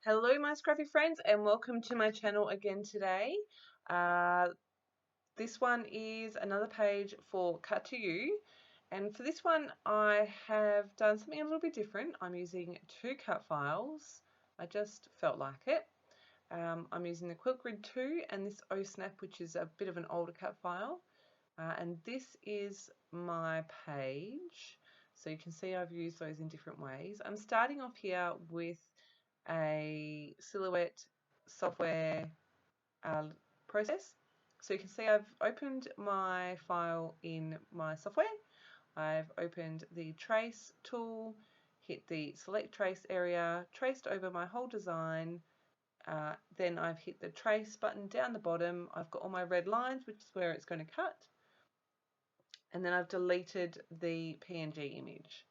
Hello my scruffy friends and welcome to my channel again today. This one is another page for Cut to You, and for this one I have done something a little bit different. I'm using two cut files. I just felt like it. I'm using the Quilt Grid 2 and this O Snap, which is a bit of an older cut file, and this is my page. So you can see I've used those in different ways. I'm starting off here with a silhouette software process. So you can see I've opened my file in my software. I've opened the trace tool, hit the select trace area, traced over my whole design, then I've hit the trace button down the bottom. I've got all my red lines, which is where it's going to cut, and then I've deleted the PNG image.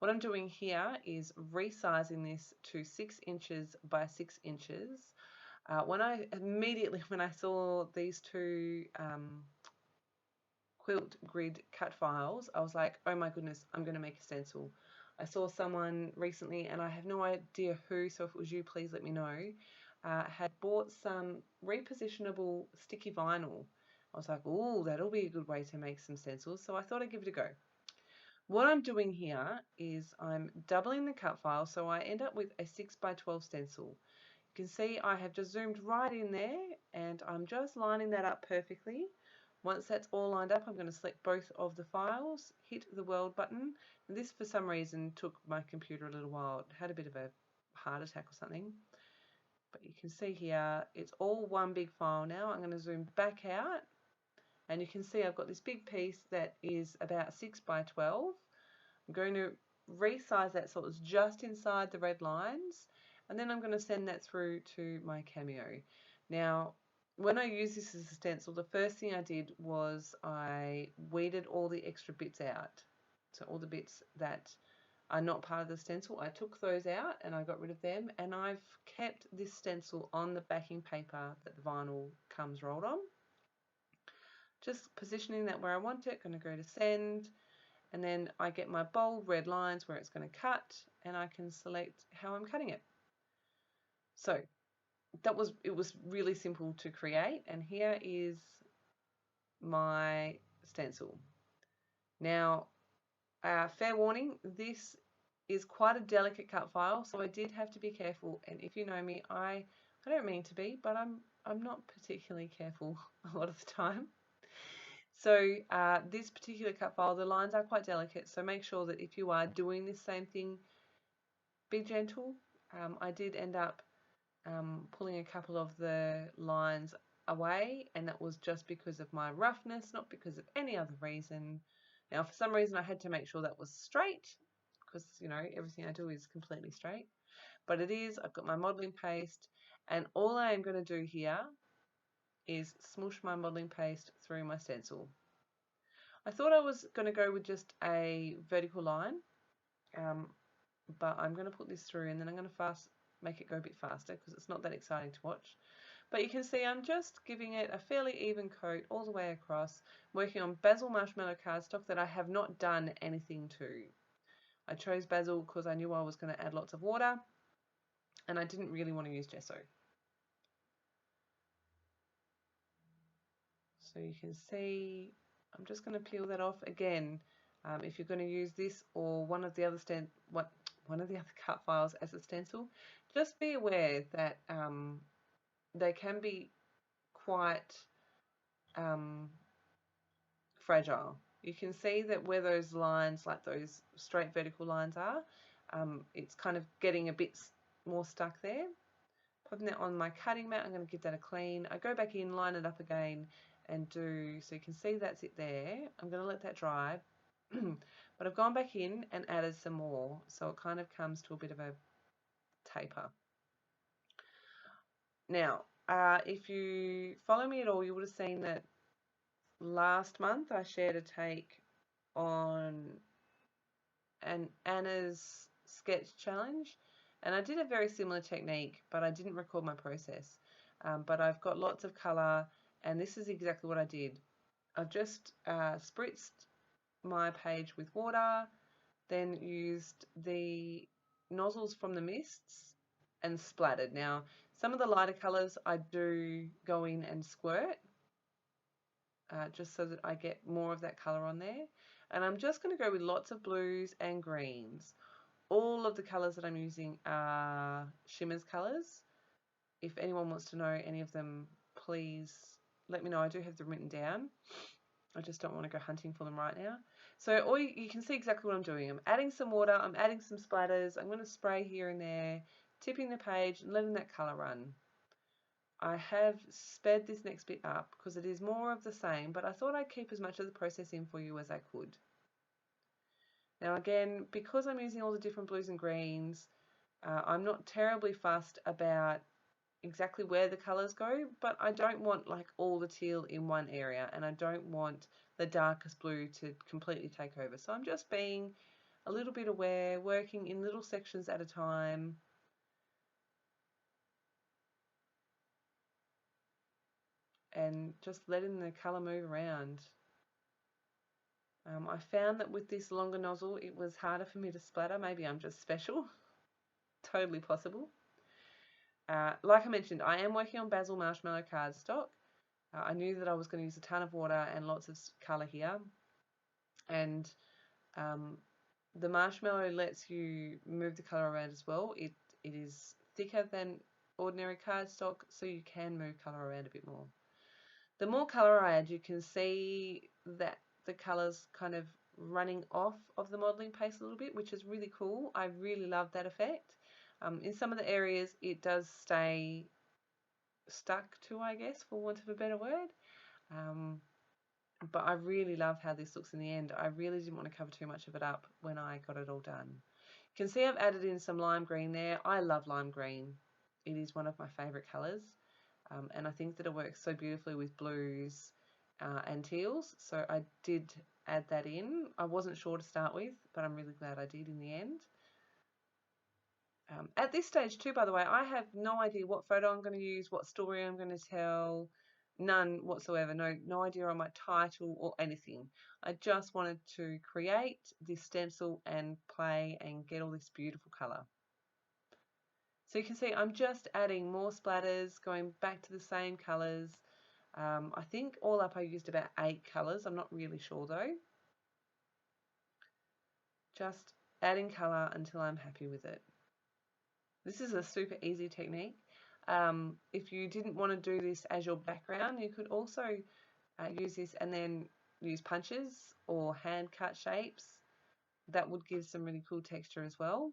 What I'm doing here is resizing this to 6 inches by 6 inches. When I saw these two Quilt Grid cut files, I was like, oh my goodness, I'm going to make a stencil. I saw someone recently, and I have no idea who, so if it was you, please let me know, had bought some repositionable sticky vinyl. I was like, oh, that'll be a good way to make some stencils, so I thought I'd give it a go. What I'm doing here is I'm doubling the cut file, so I end up with a 6 by 12 stencil. You can see I have just zoomed right in there and I'm just lining that up perfectly. Once that's all lined up, I'm going to select both of the files, hit the world button, and this for some reason took my computer a little while. It had a bit of a heart attack or something. But you can see here, it's all one big file now. I'm going to zoom back out, and you can see I've got this big piece that is about 6 by 12. I'm going to resize that so it's just inside the red lines, and then I'm going to send that through to my Cameo. Now, when I use this as a stencil, the first thing I did was I weeded all the extra bits out. So all the bits that are not part of the stencil, I took those out and I got rid of them, and I've kept this stencil on the backing paper that the vinyl comes rolled on. Just positioning that where I want it, going to go to send, and then I get my bold red lines where it's going to cut, and I can select how I'm cutting it. So it was really simple to create, and here is my stencil. Now, fair warning, this is quite a delicate cut file, so I did have to be careful, and if you know me, I don't mean to be, but I'm not particularly careful a lot of the time. So this particular cut file, the lines are quite delicate, so make sure that if you are doing this same thing, be gentle. I did end up pulling a couple of the lines away, and that was just because of my roughness, not because of any other reason. Now, for some reason, I had to make sure that was straight, because, you know, everything I do is completely straight. But it is. I've got my modeling paste, and all I am going to do here is smoosh my modeling paste through my stencil. I thought I was going to go with just a vertical line, but I'm going to put this through, and then I'm going to make it go a bit faster because it's not that exciting to watch. But you can see I'm just giving it a fairly even coat all the way across, working on Basil Marshmallow cardstock that I have not done anything to. I chose Basil because I knew I was going to add lots of water, and I didn't really want to use gesso. So you can see I'm just going to peel that off again. If you're going to use this or one of the other cut files as a stencil, just be aware that they can be quite fragile. You can see that where those lines, like those straight vertical lines are, it's kind of getting a bit more stuck there. Popping that on my cutting mat, I'm going to give that a clean. I go back in, line it up again, and so you can see that's it there. I'm going to let that dry. But I've gone back in and added some more, so it kind of comes to a bit of a taper. Now, if you follow me at all, you would have seen that last month I shared a take on Anna's sketch challenge, and I did a very similar technique, but I didn't record my process. But I've got lots of colour, and this is exactly what I did. I've just spritzed my page with water, then used the nozzles from the mists and splattered. Now, some of the lighter colours I do go in and squirt, just so that I get more of that colour on there. And I'm just going to go with lots of blues and greens. All of the colours that I'm using are Shimmer's colours. If anyone wants to know any of them, please let me know. I do have them written down. I just don't want to go hunting for them right now. So you can see exactly what I'm doing. I'm adding some water, I'm adding some splatters, I'm going to spray here and there, tipping the page and letting that colour run. I have sped this next bit up because it is more of the same, but I thought I'd keep as much of the process in for you as I could. Now again, because I'm using all the different blues and greens, I'm not terribly fussed about exactly where the colours go, but I don't want like all the teal in one area, and I don't want the darkest blue to completely take over. So I'm just being a little bit aware, working in little sections at a time. And just letting the colour move around. I found that with this longer nozzle it was harder for me to splatter. Maybe I'm just special. Totally possible. Like I mentioned, I am working on Basil Marshmallow cardstock. I knew that I was going to use a ton of water and lots of colour here. And the marshmallow lets you move the colour around as well. It is thicker than ordinary cardstock, so you can move colour around a bit more. The more colour I add, you can see that the colours kind of running off of the modelling paste a little bit, which is really cool. I really love that effect. In some of the areas it does stay stuck to, I guess, for want of a better word. But I really love how this looks in the end. I really didn't want to cover too much of it up when I got it all done. You can see I've added in some lime green there. I love lime green. It is one of my favourite colours. And I think that it works so beautifully with blues and teals. So I did add that in. I wasn't sure to start with, but I'm really glad I did in the end. At this stage too, by the way, I have no idea what photo I'm going to use, what story I'm going to tell, none whatsoever, no idea on my title or anything. I just wanted to create this stencil and play and get all this beautiful colour. So you can see I'm just adding more splatters, going back to the same colours. I think all up I used about 8 colours, I'm not really sure though. Just adding colour until I'm happy with it. This is a super easy technique. If you didn't want to do this as your background, you could also use this and then use punches or hand cut shapes. That would give some really cool texture as well.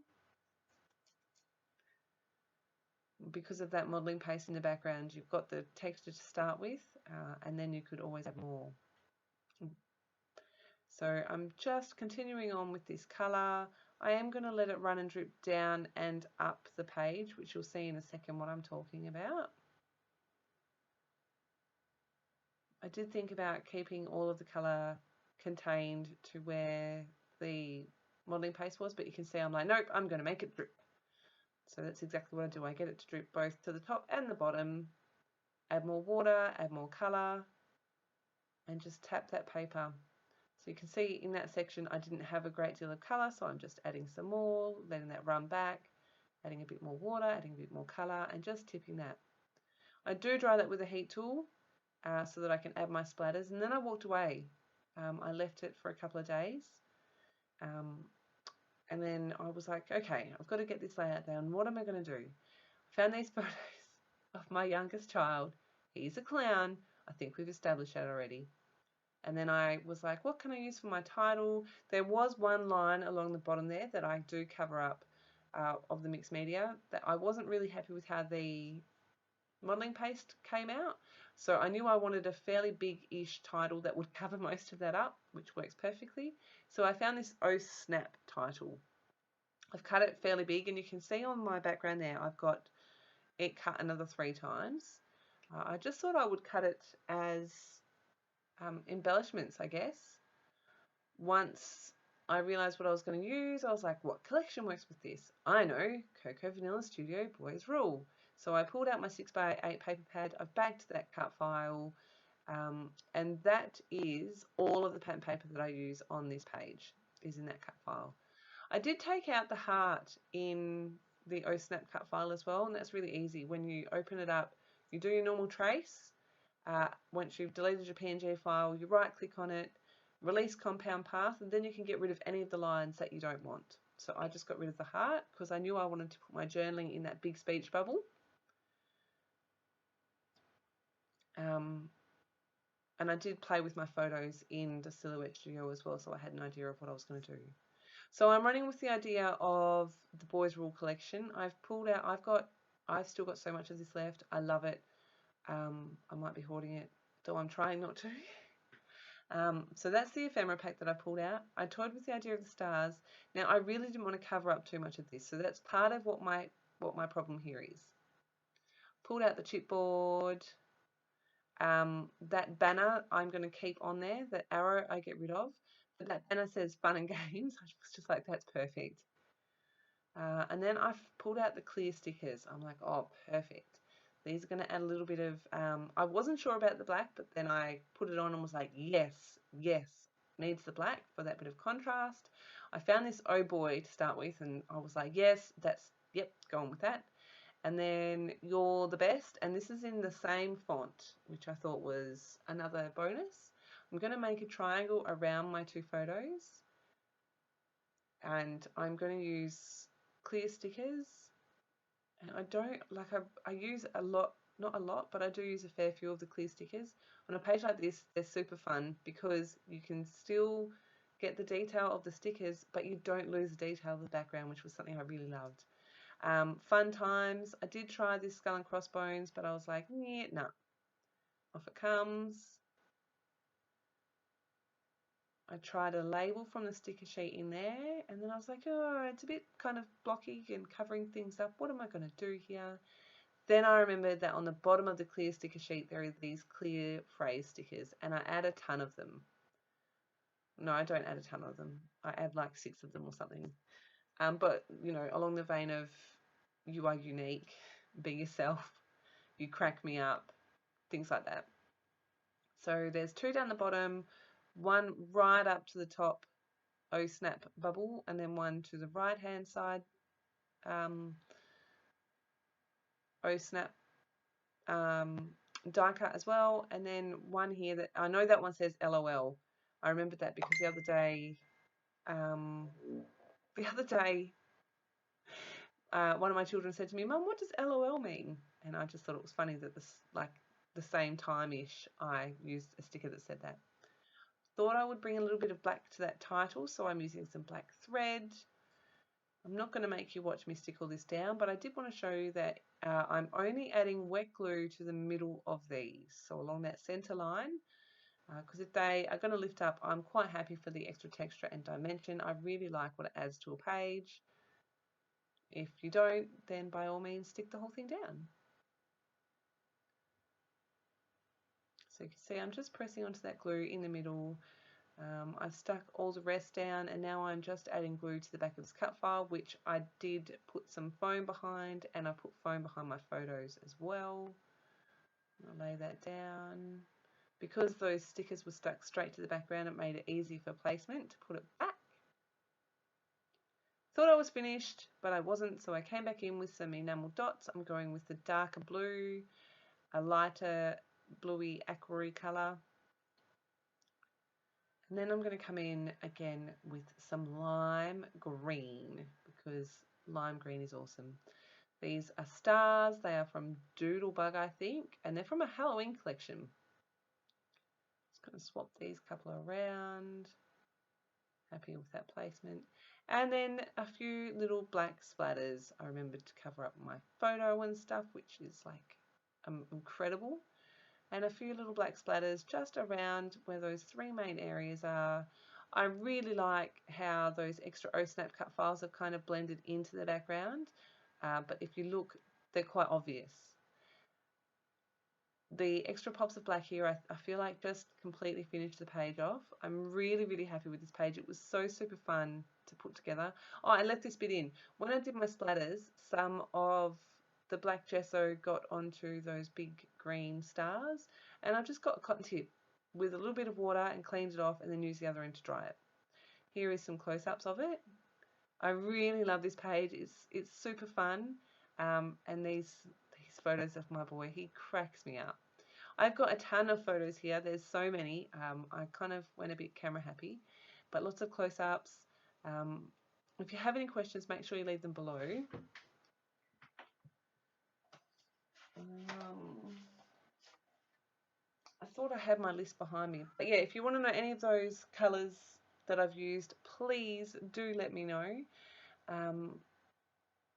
Because of that modelling paste in the background, you've got the texture to start with, and then you could always add more. So I'm just continuing on with this colour. I am going to let it run and drip down and up the page, which you'll see in a second what I'm talking about. I did think about keeping all of the colour contained to where the modelling paste was, but you can see I'm like, nope, I'm going to make it drip. So that's exactly what I do. I get it to drip both to the top and the bottom, add more water, add more colour, and just tap that paper. So you can see in that section I didn't have a great deal of colour, so I'm just adding some more, letting that run back, adding a bit more water, adding a bit more colour, and just tipping that. I do dry that with a heat tool so that I can add my splatters, and then I walked away. I left it for a couple of days, and then I was like, okay, I've got to get this layout down. What am I going to do? I found these photos of my youngest child. He's a clown. I think we've established that already. And then I was like, what can I use for my title? There was one line along the bottom there that I do cover up of the mixed media that I wasn't really happy with how the modelling paste came out. So I knew I wanted a fairly big-ish title that would cover most of that up, which works perfectly. So I found this Oh Snap title. I've cut it fairly big, and you can see on my background there I've got it cut another 3 times. I just thought I would cut it as embellishments, I guess. Once I realised what I was going to use, I was like, what collection works with this? I know, Cocoa Vanilla Studio Boys Rule. So I pulled out my 6x8 paper pad, I've bagged that cut file, and that is all of the pattern paper that I use on this page is in that cut file. I did take out the heart in the O Snap cut file as well, and that's really easy. When you open it up, you do your normal trace. Once you've deleted your PNG file, you right click on it, release compound path, and then you can get rid of any of the lines that you don't want. So I just got rid of the heart because I knew I wanted to put my journaling in that big speech bubble. And I did play with my photos in the Silhouette Studio as well, so I had an idea of what I was going to do. So I'm running with the idea of the Boys Rule collection. I've still got so much of this left. I love it. I might be hoarding it, though I'm trying not to. So that's the ephemera pack that I pulled out. I toyed with the idea of the stars. Now I really didn't want to cover up too much of this, so that's part of what my problem here is. Pulled out the chipboard. That banner I'm going to keep on there. That arrow I get rid of. But that banner says fun and games. I was just like, that's perfect. And then I've pulled out the clear stickers. I'm like, oh, perfect. These are going to add a little bit of, I wasn't sure about the black, but then I put it on and was like, yes, yes, needs the black for that bit of contrast. I found this Oh Boy to start with, and I was like, yes, yep, going with that. And then You're the Best, and this is in the same font, which I thought was another bonus. I'm going to make a triangle around my two photos, and I'm going to use clear stickers. And I use a lot, not a lot, but I do use a fair few of the clear stickers. On a page like this, they're super fun because you can still get the detail of the stickers, but you don't lose the detail of the background, which was something I really loved. Fun times. I did try this skull and crossbones, but I was like, yeah, no. Off it comes. I tried a label from the sticker sheet in there, and then I was like, oh, it's a bit kind of blocky and covering things up. What am I going to do here? Then I remembered that on the bottom of the clear sticker sheet, there are these clear phrase stickers, and I add a ton of them. No, I don't add a ton of them. I add like 6 of them or something. But, you know, along the vein of you are unique, be yourself, you crack me up, things like that. So there's 2 down the bottom, 1 right up to the top Oh Snap bubble, and then 1 to the right hand side Oh Snap die cut as well, and then 1 here that I know that one says LOL. I remembered that because the other day one of my children said to me, Mum, what does LOL mean? And I just thought it was funny that this, like, the same time-ish, I used a sticker that said that. Thought I would bring a little bit of black to that title, so I'm using some black thread. I'm not going to make you watch me stick all this down, but I did want to show you that I'm only adding wet glue to the middle of these, so along that center line, because if they are going to lift up, I'm quite happy for the extra texture and dimension. I really like what it adds to a page. If you don't, then by all means stick the whole thing down. So you can see I'm just pressing onto that glue in the middle. I've stuck all the rest down, and now I'm just adding glue to the back of this cut file, which I did put some foam behind, and I put foam behind my photos as well. I'll lay that down. Because those stickers were stuck straight to the background, it made it easy for placement to put it back. Thought I was finished, but I wasn't, so I came back in with some enamel dots. I'm going with the darker blue, a lighter bluey aquarine colour. And then I'm going to come in again with some lime green, because lime green is awesome. These are stars. They are from Doodlebug, I think, and they're from a Halloween collection. Just going to swap these couple around. Happy with that placement. And then a few little black splatters. I remembered to cover up my photo and stuff, which is like incredible. And a few little black splatters just around where those 3 main areas are. I really like how those extra O Snap cut files have kind of blended into the background, but if you look, they're quite obvious. The extra pops of black here, I feel like just completely finished the page off. I'm really, really happy with this page. It was so super fun to put together. Oh, I left this bit in. When I did my splatters, some of the black gesso got onto those big green stars, and I've just got a cotton tip with a little bit of water and cleaned it off, and then used the other end to dry it. Here is some close-ups of it. I really love this page. It's super fun. And these photos of my boy, he cracks me up. I've got a ton of photos here. There's so many. I kind of went a bit camera happy, but lots of close-ups. Um, if you have any questions, make sure you leave them below. I thought I had my list behind me. But yeah, if you want to know any of those colours that I've used, please do let me know.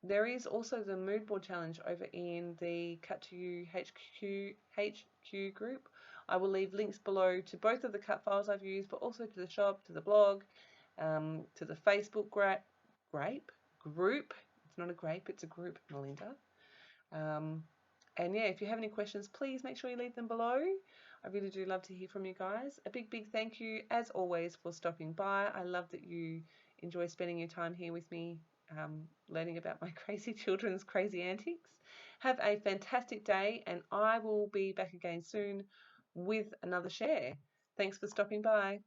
There is also the mood board challenge over in the Cut to You HQ group. I will leave links below to both of the cut files I've used, but also to the shop, to the blog, to the Facebook grape group. It's not a grape, it's a group, Melinda. And yeah, if you have any questions, please make sure you leave them below. I really do love to hear from you guys. A big, big thank you, as always, for stopping by. I love that you enjoy spending your time here with me, learning about my crazy children's crazy antics. Have a fantastic day, and I will be back again soon with another share. Thanks for stopping by.